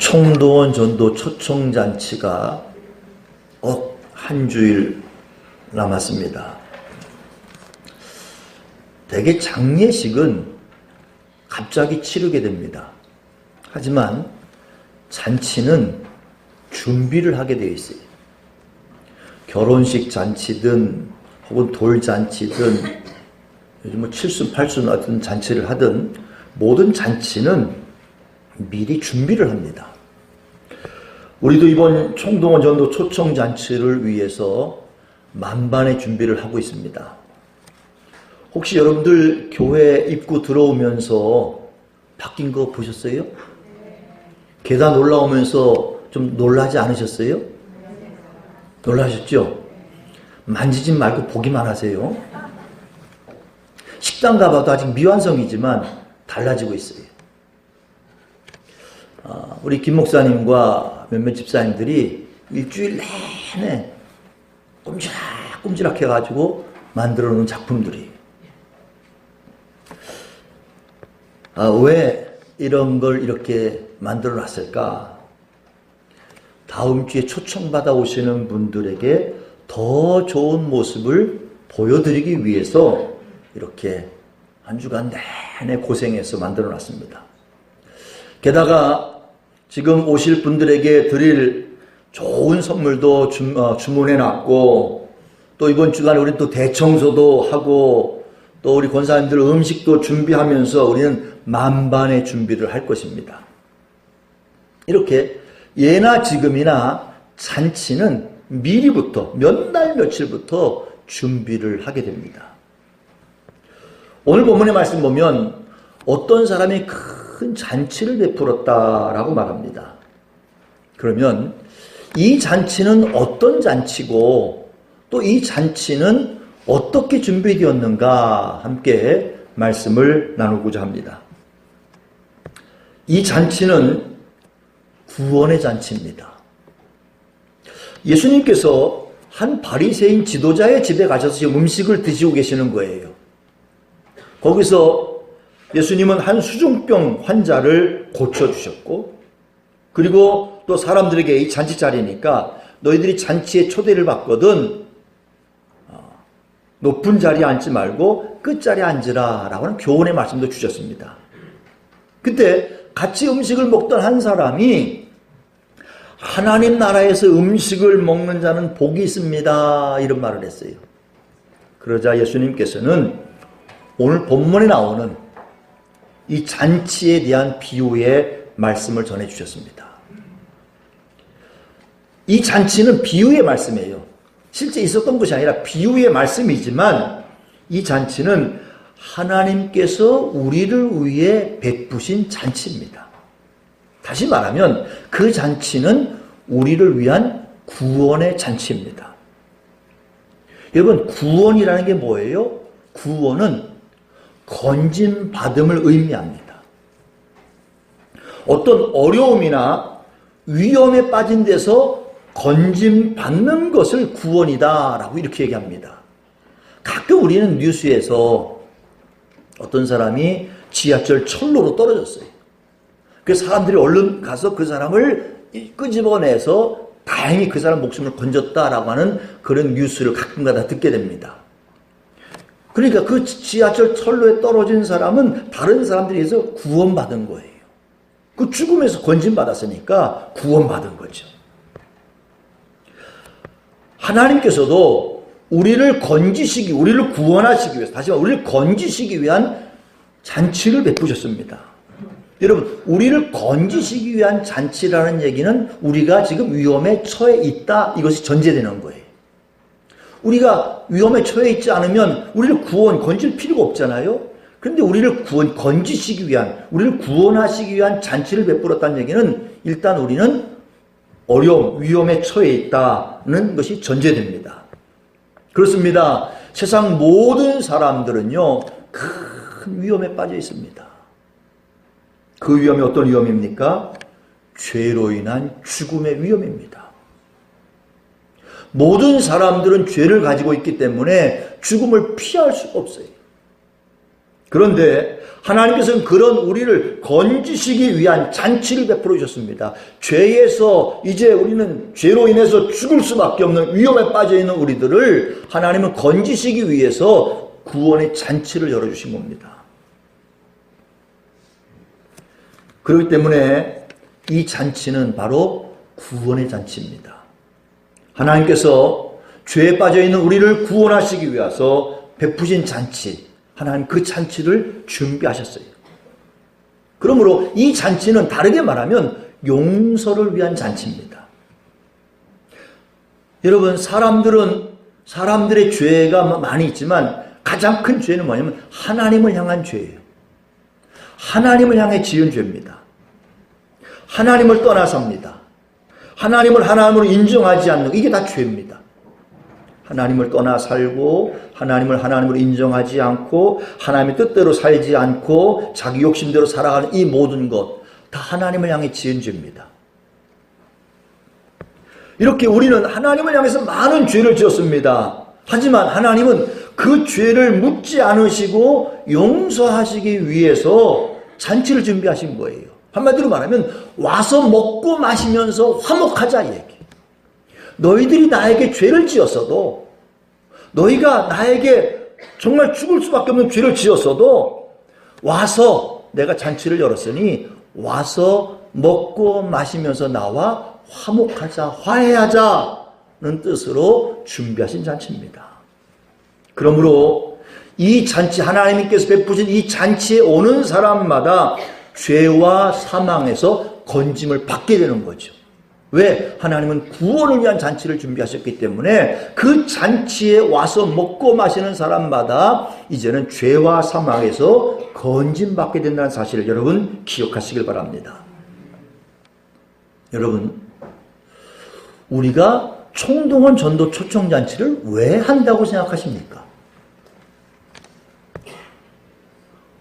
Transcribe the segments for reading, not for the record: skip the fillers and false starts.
총동원 전도 초청잔치가 한 주일 남았습니다. 대개 장례식은 갑자기 치르게 됩니다. 하지만 잔치는 준비를 하게 되어 있어요. 결혼식 잔치든 혹은 돌잔치든 요즘 칠순, 팔순 같은 잔치를 하든 모든 잔치는 미리 준비를 합니다. 우리도 이번 총동원 전도 초청잔치를 위해서 만반의 준비를 하고 있습니다. 혹시 여러분들 교회 입구 들어오면서 바뀐 거 보셨어요? 계단 올라오면서 좀 놀라지 않으셨어요? 놀라셨죠? 만지지 말고 보기만 하세요. 식당 가봐도 아직 미완성이지만 달라지고 있어요. 우리 김 목사님과 몇몇 집사님들이 일주일 내내 꼼지락 해가지고 만들어 놓은 작품들이 왜 이런 걸 이렇게 만들어 놨을까? 다음 주에 초청받아 오시는 분들에게 더 좋은 모습을 보여드리기 위해서 이렇게 한 주간 내내 고생해서 만들어 놨습니다. 게다가 지금 오실 분들에게 드릴 좋은 선물도 주문해 놨고, 또 이번 주간에 우리 또 대청소도 하고, 또 우리 권사님들 음식도 준비하면서 우리는 만반의 준비를 할 것입니다. 이렇게 예나 지금이나 잔치는 미리부터 몇 날 며칠부터 준비를 하게 됩니다. 오늘 본문의 말씀 보면 어떤 사람이 큰 잔치를 베풀었다라고 말합니다. 그러면 이 잔치는 어떤 잔치고 또 이 잔치는 어떻게 준비되었는가 함께 말씀을 나누고자 합니다. 이 잔치는 구원의 잔치입니다. 예수님께서 한 바리새인 지도자의 집에 가셔서 지금 음식을 드시고 계시는 거예요. 거기서 예수님은 한 수중병 환자를 고쳐주셨고, 그리고 또 사람들에게 이 잔치 자리니까 너희들이 잔치에 초대를 받거든 높은 자리에 앉지 말고 끝자리에 앉으라 라고 하는 교훈의 말씀도 주셨습니다. 그때 같이 음식을 먹던 한 사람이 하나님 나라에서 음식을 먹는 자는 복이 있습니다 이런 말을 했어요. 그러자 예수님께서는 오늘 본문에 나오는 이 잔치에 대한 비유의 말씀을 전해주셨습니다. 이 잔치는 비유의 말씀이에요. 실제 있었던 것이 아니라 비유의 말씀이지만 이 잔치는 하나님께서 우리를 위해 베푸신 잔치입니다. 다시 말하면 그 잔치는 우리를 위한 구원의 잔치입니다. 여러분, 구원이라는 게 뭐예요? 구원은 건진받음을 의미합니다. 어떤 어려움이나 위험에 빠진 데서 건진받는 것을 구원이다 라고 이렇게 얘기합니다. 가끔 우리는 뉴스에서 어떤 사람이 지하철 철로로 떨어졌어요. 그래서 사람들이 얼른 가서 그 사람을 끄집어내서 다행히 그 사람 목숨을 건졌다라고 하는 그런 뉴스를 가끔가다 듣게 됩니다. 그러니까 그 지하철 철로에 떨어진 사람은 다른 사람들에 의해서 구원받은 거예요. 그 죽음에서 건진받았으니까 구원받은 거죠. 하나님께서도 우리를 건지시기, 우리를 구원하시기 위해서, 다시 말해 우리를 건지시기 위한 잔치를 베푸셨습니다. 여러분, 우리를 건지시기 위한 잔치라는 얘기는 우리가 지금 위험에 처해 있다, 이것이 전제되는 거예요. 우리가 위험에 처해 있지 않으면 우리를 건질 필요가 없잖아요. 그런데 우리를 건지시기 위한, 우리를 구원하시기 위한 잔치를 베풀었다는 얘기는 일단 우리는 어려움, 위험에 처해 있다는 것이 전제됩니다. 그렇습니다. 세상 모든 사람들은요, 큰 위험에 빠져 있습니다. 그 위험이 어떤 위험입니까? 죄로 인한 죽음의 위험입니다. 모든 사람들은 죄를 가지고 있기 때문에 죽음을 피할 수가 없어요. 그런데 하나님께서는 그런 우리를 건지시기 위한 잔치를 베풀어 주셨습니다. 죄에서 이제 우리는 죄로 인해서 죽을 수밖에 없는 위험에 빠져 있는 우리들을 하나님은 건지시기 위해서 구원의 잔치를 열어주신 겁니다. 그렇기 때문에 이 잔치는 바로 구원의 잔치입니다. 하나님께서 죄에 빠져 있는 우리를 구원하시기 위해서 베푸신 잔치, 하나님 그 잔치를 준비하셨어요. 그러므로 이 잔치는 다르게 말하면 용서를 위한 잔치입니다. 여러분, 사람들의 죄가 많이 있지만 가장 큰 죄는 뭐냐면 하나님을 향한 죄예요. 하나님을 향해 지은 죄입니다. 하나님을 떠나서입니다. 하나님을 하나님으로 인정하지 않는, 이게 다 죄입니다. 하나님을 떠나 살고 하나님을 하나님으로 인정하지 않고 하나님의 뜻대로 살지 않고 자기 욕심대로 살아가는 이 모든 것 다 하나님을 향해 지은 죄입니다. 이렇게 우리는 하나님을 향해서 많은 죄를 지었습니다. 하지만 하나님은 그 죄를 묻지 않으시고 용서하시기 위해서 잔치를 준비하신 거예요. 한마디로 말하면 와서 먹고 마시면서 화목하자 이 얘기. 너희들이 나에게 죄를 지었어도, 너희가 나에게 정말 죽을 수밖에 없는 죄를 지었어도 와서 내가 잔치를 열었으니 와서 먹고 마시면서 나와 화목하자, 화해하자는 뜻으로 준비하신 잔치입니다. 그러므로 이 잔치, 하나님께서 베푸신 이 잔치에 오는 사람마다 죄와 사망에서 건짐을 받게 되는 거죠. 왜? 하나님은 구원을 위한 잔치를 준비하셨기 때문에 그 잔치에 와서 먹고 마시는 사람마다 이제는 죄와 사망에서 건짐받게 된다는 사실을 여러분 기억하시길 바랍니다. 여러분, 우리가 총동원 전도 초청잔치를 왜 한다고 생각하십니까?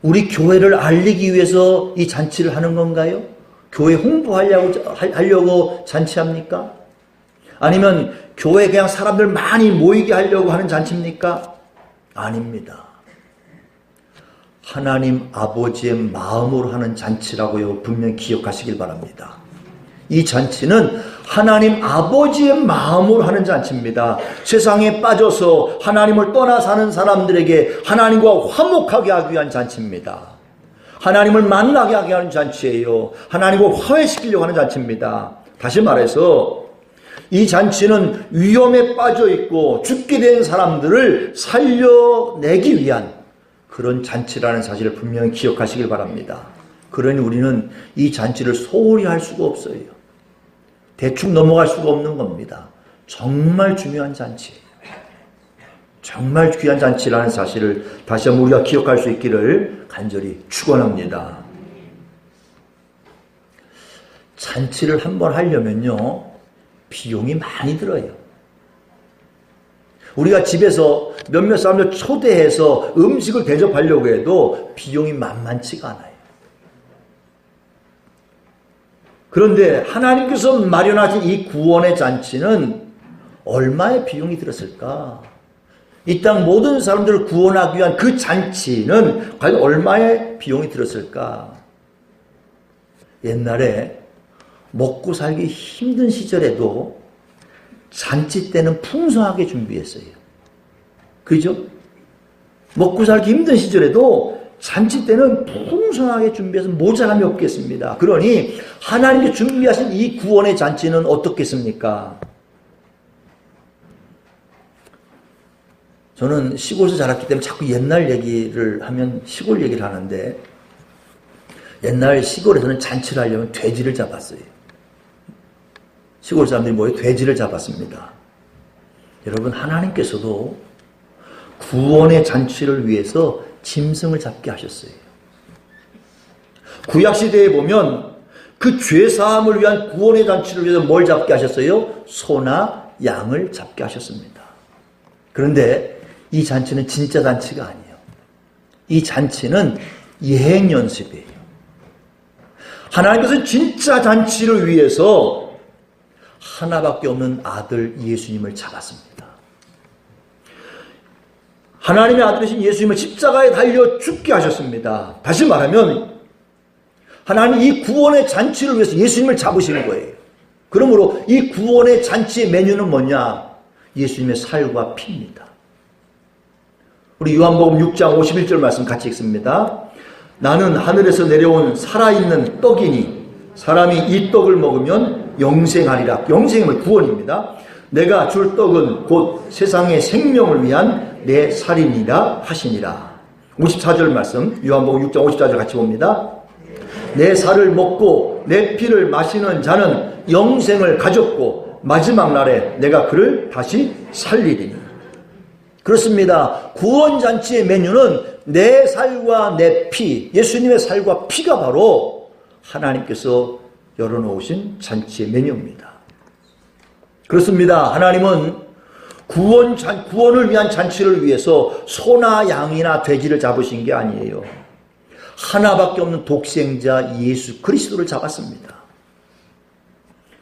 우리 교회를 알리기 위해서 이 잔치를 하는 건가요? 교회 홍보하려고 잔치합니까? 아니면 교회에 그냥 사람들 많이 모이게 하려고 하는 잔치입니까? 아닙니다. 하나님 아버지의 마음으로 하는 잔치라고요. 분명히 기억하시길 바랍니다. 이 잔치는 하나님 아버지의 마음으로 하는 잔치입니다. 세상에 빠져서 하나님을 떠나 사는 사람들에게 하나님과 화목하게 하기 위한 잔치입니다. 하나님을 만나게 하게 하는 잔치예요. 하나님과 화해시키려고 하는 잔치입니다. 다시 말해서 이 잔치는 위험에 빠져 있고 죽게 된 사람들을 살려내기 위한 그런 잔치라는 사실을 분명히 기억하시길 바랍니다. 그러니 우리는 이 잔치를 소홀히 할 수가 없어요. 대충 넘어갈 수가 없는 겁니다. 정말 중요한 잔치예요. 정말 귀한 잔치라는 사실을 다시 한번 우리가 기억할 수 있기를 간절히 축원합니다. 잔치를 한번 하려면요, 비용이 많이 들어요. 우리가 집에서 몇몇 사람들 초대해서 음식을 대접하려고 해도 비용이 만만치가 않아요. 그런데 하나님께서 마련하신 이 구원의 잔치는 얼마의 비용이 들었을까? 이 땅 모든 사람들을 구원하기 위한 그 잔치는 과연 얼마의 비용이 들었을까? 옛날에 먹고 살기 힘든 시절에도 잔치 때는 풍성하게 준비했어요. 그죠? 먹고 살기 힘든 시절에도 잔치 때는 풍성하게 준비해서 모자람이 없겠습니다. 그러니 하나님께 준비하신 이 구원의 잔치는 어떻겠습니까? 저는 시골에서 자랐기 때문에 자꾸 옛날 얘기를 하면 시골 얘기를 하는데, 옛날 시골에서는 잔치를 하려면 돼지를 잡았어요. 시골 사람들이 모여 돼지를 잡았습니다. 여러분, 하나님께서도 구원의 잔치를 위해서 짐승을 잡게 하셨어요. 구약시대에 보면 그 죄사함을 위한 구원의 잔치를 위해서 뭘 잡게 하셨어요? 소나 양을 잡게 하셨습니다. 그런데 이 잔치는 진짜 잔치가 아니에요. 이 잔치는 예행 연습이에요. 하나님께서 진짜 잔치를 위해서 하나밖에 없는 아들 예수님을 잡았습니다. 하나님의 아들이신 예수님을 십자가에 달려 죽게 하셨습니다. 다시 말하면 하나님 이 구원의 잔치를 위해서 예수님을 잡으시는 거예요. 그러므로 이 구원의 잔치의 메뉴는 뭐냐? 예수님의 살과 피입니다. 우리 요한복음 6장 51절 말씀 같이 읽습니다. 나는 하늘에서 내려온 살아있는 떡이니 사람이 이 떡을 먹으면 영생하리라. 영생은 구원입니다. 내가 줄 떡은 곧 세상의 생명을 위한 내 살이니라 하시니라. 54절 말씀 요한복음 6장 54절 같이 봅니다. 내 살을 먹고 내 피를 마시는 자는 영생을 가졌고 마지막 날에 내가 그를 다시 살리리니. 그렇습니다. 구원잔치의 메뉴는 내 살과 내 피, 예수님의 살과 피가 바로 하나님께서 열어놓으신 잔치의 메뉴입니다. 그렇습니다. 하나님은 구원을 위한 잔치를 위해서 소나 양이나 돼지를 잡으신 게 아니에요. 하나밖에 없는 독생자 예수 그리스도를 잡았습니다.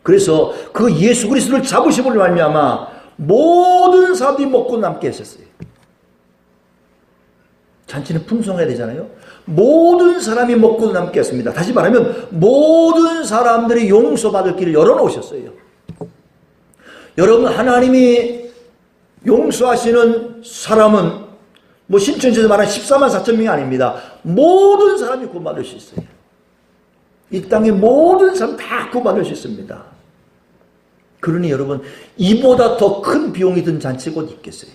그래서 그 예수 그리스도를 잡으심으로 말미암아 모든 사람들이 먹고 남게 하셨어요. 잔치는 풍성해야 되잖아요. 모든 사람이 먹고 남게 했습니다. 다시 말하면 모든 사람들이 용서받을 길을 열어놓으셨어요. 여러분, 하나님이 용서하시는 사람은 뭐 신천지에서 말하는 14만 4천 명이 아닙니다. 모든 사람이 구원받을 수 있어요. 이 땅의 모든 사람 다 구원받을 수 있습니다. 그러니 여러분, 이보다 더 큰 비용이 든 잔치 곧 있겠어요.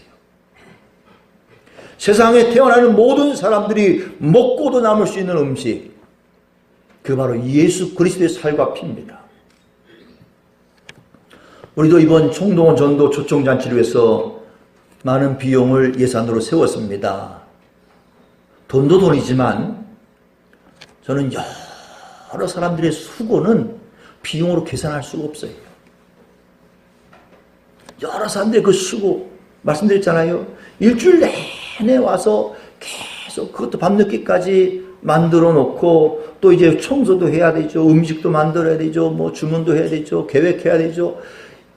세상에 태어나는 모든 사람들이 먹고도 남을 수 있는 음식, 그 바로 예수 그리스도의 살과 피입니다. 우리도 이번 총동원 전도 초청잔치를 위해서 많은 비용을 예산으로 세웠습니다. 돈도 돈이지만 저는 여러 사람들의 수고는 비용으로 계산할 수가 없어요. 여러 사람들의 그 수고, 말씀드렸잖아요. 일주일 내내 와서 계속 그것도 밤늦게까지 만들어 놓고 또 이제 청소도 해야 되죠. 음식도 만들어야 되죠. 뭐 주문도 해야 되죠. 계획해야 되죠.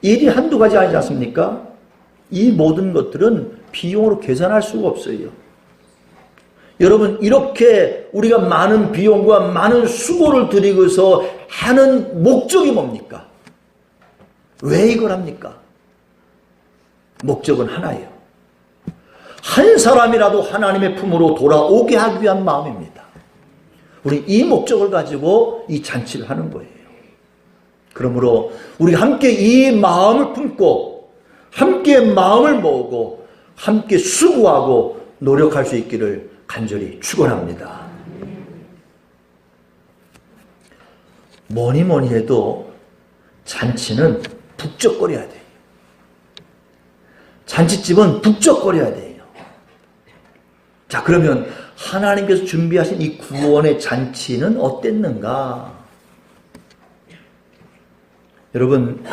일이 한두 가지 아니지 않습니까? 이 모든 것들은 비용으로 계산할 수가 없어요. 여러분, 이렇게 우리가 많은 비용과 많은 수고를 들이고서 하는 목적이 뭡니까? 왜 이걸 합니까? 목적은 하나예요. 한 사람이라도 하나님의 품으로 돌아오게 하기 위한 마음입니다. 우리 이 목적을 가지고 이 잔치를 하는 거예요. 그러므로 우리 함께 이 마음을 품고 함께 마음을 모으고 함께 수고하고 노력할 수 있기를 간절히 축원합니다. 뭐니 뭐니 해도 잔치는 북적거려야 돼요. 잔치집은 북적거려야 돼요. 자, 그러면 하나님께서 준비하신 이 구원의 잔치는 어땠는가? 여러분,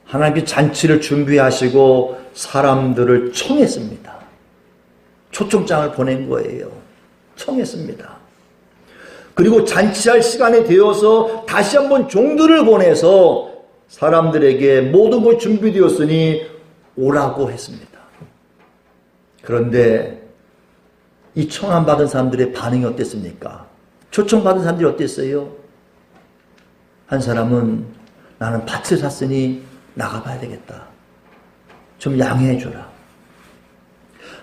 하나님께서 잔치를 준비하시고 사람들을 청했습니다. 초청장을 보낸 거예요. 청했습니다. 그리고 잔치할 시간이 되어서 다시 한번 종들을 보내서 사람들에게 모든 것이 준비되었으니 오라고 했습니다. 그런데 이 청함받은 사람들의 반응이 어땠습니까? 초청받은 사람들이 어땠어요? 한 사람은 나는 밭을 샀으니 나가봐야 되겠다. 좀 양해해줘라.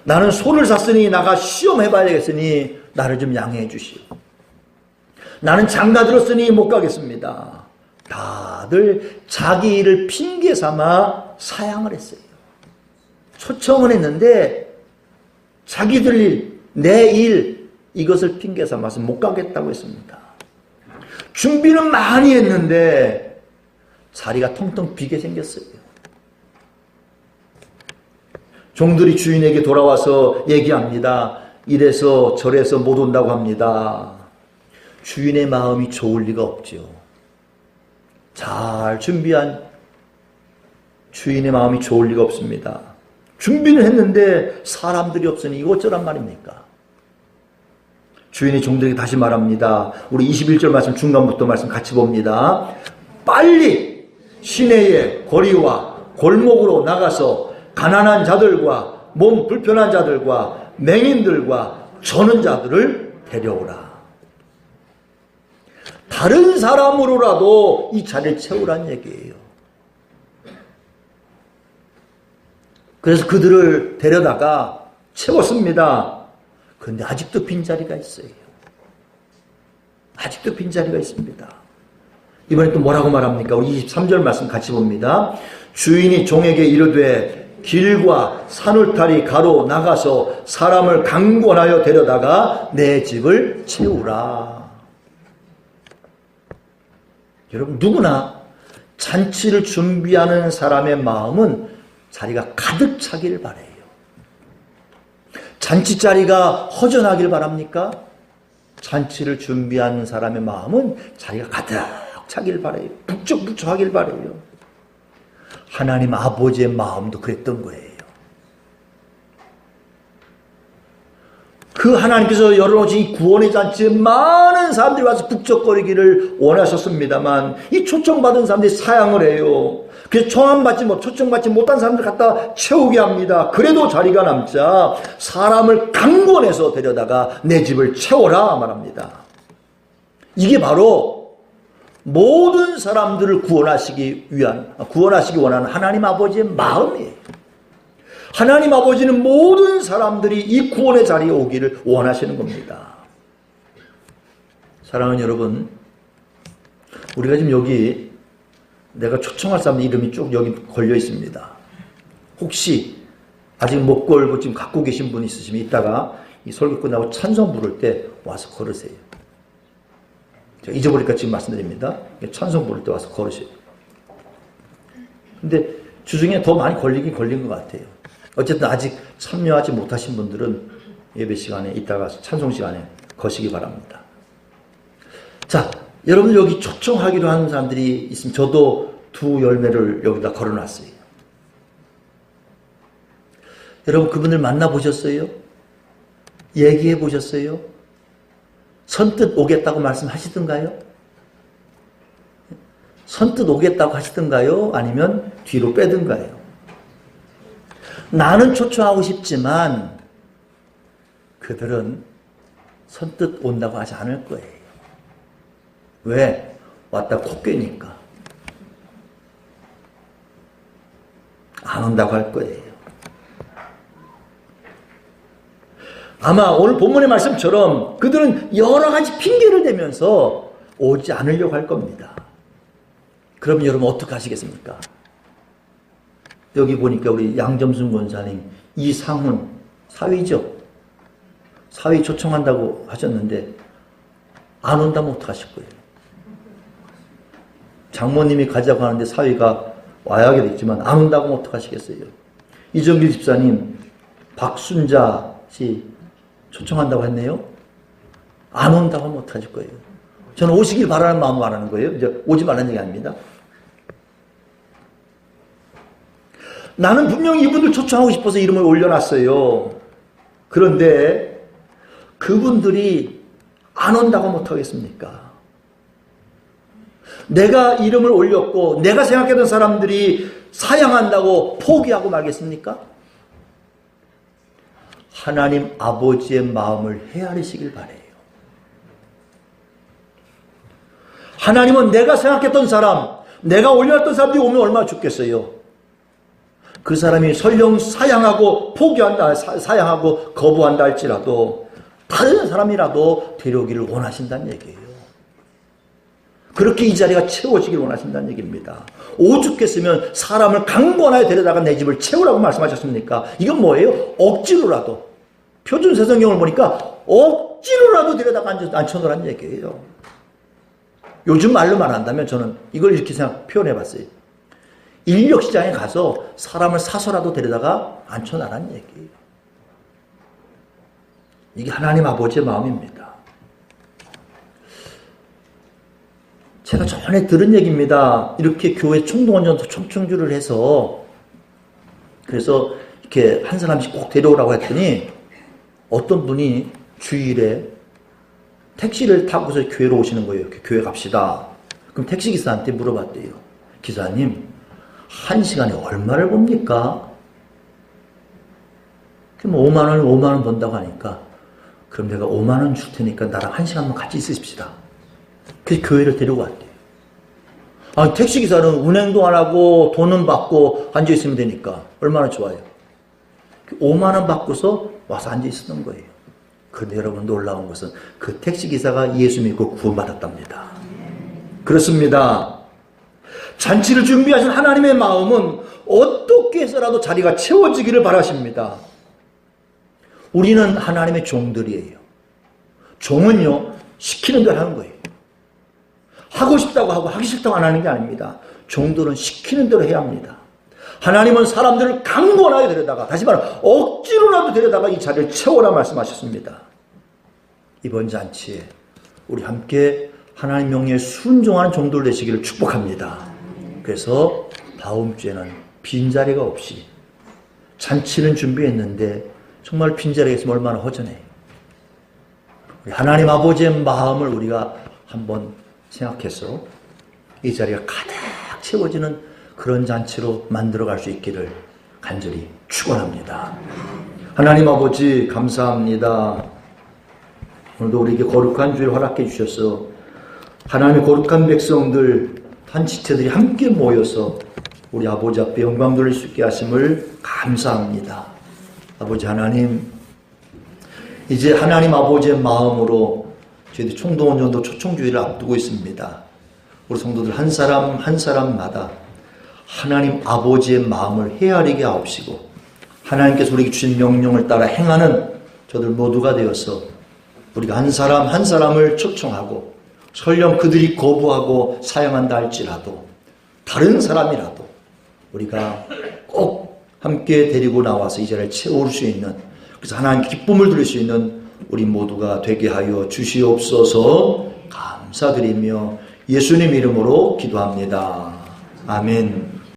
나는 소를 샀으니 나가 시험해봐야 되겠으니 나를 좀 양해해 주시오. 나는 장가 들었으니 못 가겠습니다. 다들 자기 일을 핑계 삼아 사양을 했어요. 초청은 했는데 자기들 일, 내 일, 이것을 핑계 삼아서 못 가겠다고 했습니다. 준비는 많이 했는데 자리가 텅텅 비게 생겼어요. 종들이 주인에게 돌아와서 얘기합니다. 이래서 저래서 못 온다고 합니다. 주인의 마음이 좋을 리가 없죠. 잘 준비한 주인의 마음이 좋을 리가 없습니다. 준비는 했는데 사람들이 없으니 이거 어쩌란 말입니까? 주인이 종들에게 다시 말합니다. 우리 21절 말씀 중간부터 말씀 같이 봅니다. 빨리 시내의 거리와 골목으로 나가서 가난한 자들과 몸 불편한 자들과 맹인들과 저는 자들을 데려오라. 다른 사람으로라도 이 자리를 채우라는 얘기예요. 그래서 그들을 데려다가 채웠습니다. 그런데 아직도 빈자리가 있어요. 아직도 빈자리가 있습니다. 이번에 또 뭐라고 말합니까? 우리 23절 말씀 같이 봅니다. 주인이 종에게 이르되 길과 산울타리 가로 나가서 사람을 강권하여 데려다가 내 집을 채우라. 여러분, 누구나 잔치를 준비하는 사람의 마음은 자리가 가득 차길 바라요. 잔치 자리가 허전하길 바랍니까? 잔치를 준비하는 사람의 마음은 자리가 가득 차길 바라요. 북적북적하길 바라요. 하나님 아버지의 마음도 그랬던 거예요. 그 하나님께서 열어놓으신 이 구원의 잔치에 많은 사람들이 와서 북적거리기를 원하셨습니다만 이 초청받은 사람들이 사양을 해요. 그래서 초청받지 못한 사람들 갖다 채우게 합니다. 그래도 자리가 남자 사람을 강권해서 데려다가 내 집을 채워라 말합니다. 이게 바로 모든 사람들을 구원하시기 원하는 하나님 아버지의 마음이에요. 하나님 아버지는 모든 사람들이 이 구원의 자리에 오기를 원하시는 겁니다. 사랑하는 여러분, 우리가 지금 여기 내가 초청할 사람 이름이 쭉 여기 걸려 있습니다. 혹시 아직 못 걸고 지금 갖고 계신 분이 있으시면 이따가 이 설교 끝나고 찬송 부를 때 와서 걸으세요. 제가 잊어버릴까 지금 말씀드립니다. 찬송 부를 때 와서 걸으세요. 근데 주중에 더 많이 걸린 것 같아요. 어쨌든 아직 참여하지 못하신 분들은 예배 시간에 이따가 찬송 시간에 거시기 바랍니다. 자, 여러분 여기 초청하기로 하는 사람들이 있으면 저도 두 열매를 여기다 걸어놨어요. 여러분 그분들 만나보셨어요? 얘기해 보셨어요? 선뜻 오겠다고 말씀하시던가요? 선뜻 오겠다고 하시던가요? 아니면 뒤로 빼던가요? 나는 초청하고 싶지만 그들은 선뜻 온다고 하지 않을 거예요. 왜? 왔다 콧괴니까. 안 온다고 할 거예요. 아마 오늘 본문의 말씀처럼 그들은 여러 가지 핑계를 대면서 오지 않으려고 할 겁니다. 그럼 여러분 어떻게 하시겠습니까? 여기 보니까 우리 양점순 권사님, 이상훈 사위죠. 사위 초청한다고 하셨는데 안 온다면 어떡하실 거예요? 장모님이 가자고 하는데 사위가 와야 하게 됐지만 안 온다고 하면 어떡하시겠어요? 이정길 집사님, 박순자 씨 초청한다고 했네요. 안 온다고 하면 어떡하실 거예요? 저는 오시길 바라는 마음 말하는 거예요. 이제 오지 말라는 얘기 아닙니다. 나는 분명히 이분들 초청하고 싶어서 이름을 올려놨어요. 그런데 그분들이 안 온다고 못하겠습니까? 내가 이름을 올렸고 내가 생각했던 사람들이 사양한다고 포기하고 말겠습니까? 하나님 아버지의 마음을 헤아리시길 바래요. 하나님은 내가 생각했던 사람, 내가 올려놨던 사람들이 오면 얼마나 좋겠어요. 그 사람이 설령 사양하고 포기한다, 사양하고 거부한다 할지라도 다른 사람이라도 데려오기를 원하신다는 얘기예요. 그렇게 이 자리가 채워지기를 원하신다는 얘기입니다. 오죽했으면 사람을 강권하여 데려다가 내 집을 채우라고 말씀하셨습니까? 이건 뭐예요? 억지로라도. 표준세성경을 보니까 억지로라도 데려다가 앉혀놓으라는 얘기예요. 요즘 말로만 한다면 저는 이걸 이렇게 표현해봤어요. 인력시장에 가서 사람을 사서라도 데려다가 앉혀놔라는 얘기예요. 이게 하나님 아버지의 마음입니다. 제가 전에 들은 얘기입니다. 이렇게 교회 총동원전도 총청주를 해서 그래서 이렇게 한 사람씩 꼭 데려오라고 했더니 어떤 분이 주일에 택시를 타고서 교회로 오시는 거예요. 교회 갑시다. 그럼 택시기사한테 물어봤대요. 기사님, 1시간에 얼마를 봅니까? 그럼 5만 원, 5만 원 번다고 하니까 그럼 내가 5만 원 줄 테니까 나랑 1시간만 같이 있으십시다. 그래서 교회를 데리고 왔대요. 아, 택시기사는 운행도 안 하고 돈은 받고 앉아있으면 되니까 얼마나 좋아요. 5만 원 받고서 와서 앉아있었던 거예요. 그런데 여러분 놀라운 것은 그 택시기사가 예수 믿고 구원받았답니다. 그렇습니다. 잔치를 준비하신 하나님의 마음은 어떻게 해서라도 자리가 채워지기를 바라십니다. 우리는 하나님의 종들이에요. 종은요, 시키는 대로 하는 거예요. 하고 싶다고 하고 하기 싫다고 안 하는 게 아닙니다. 종들은 시키는 대로 해야 합니다. 하나님은 사람들을 강권하게 데려다가, 다시 말해 억지로라도 데려다가 이 자리를 채워라 말씀하셨습니다. 이번 잔치에 우리 함께 하나님 명령에 순종하는 종들 되시기를 축복합니다. 그래서 다음 주에는 빈자리가 없이 잔치는 준비했는데 정말 빈자리가 있으면 얼마나 허전해요. 우리 하나님 아버지의 마음을 우리가 한번 생각해서 이 자리가 가득 채워지는 그런 잔치로 만들어갈 수 있기를 간절히 축원합니다. 하나님 아버지 감사합니다. 오늘도 우리에게 거룩한 주일 허락해 주셔서 하나님의 거룩한 백성들 한 지체들이 함께 모여서 우리 아버지 앞에 영광 돌릴 수 있게 하심을 감사합니다. 아버지 하나님, 이제 하나님 아버지의 마음으로 저희들 총동원전도 초청주의를 앞두고 있습니다. 우리 성도들 한 사람 한 사람마다 하나님 아버지의 마음을 헤아리게 하옵시고 하나님께서 우리에게 주신 명령을 따라 행하는 저들 모두가 되어서 우리가 한 사람 한 사람을 초청하고 설령 그들이 거부하고 사양한다 할지라도 다른 사람이라도 우리가 꼭 함께 데리고 나와서 이 자리를 채울 수 있는, 그래서 하나님 기쁨을 누릴 수 있는 우리 모두가 되게 하여 주시옵소서. 감사드리며 예수님 이름으로 기도합니다. 아멘.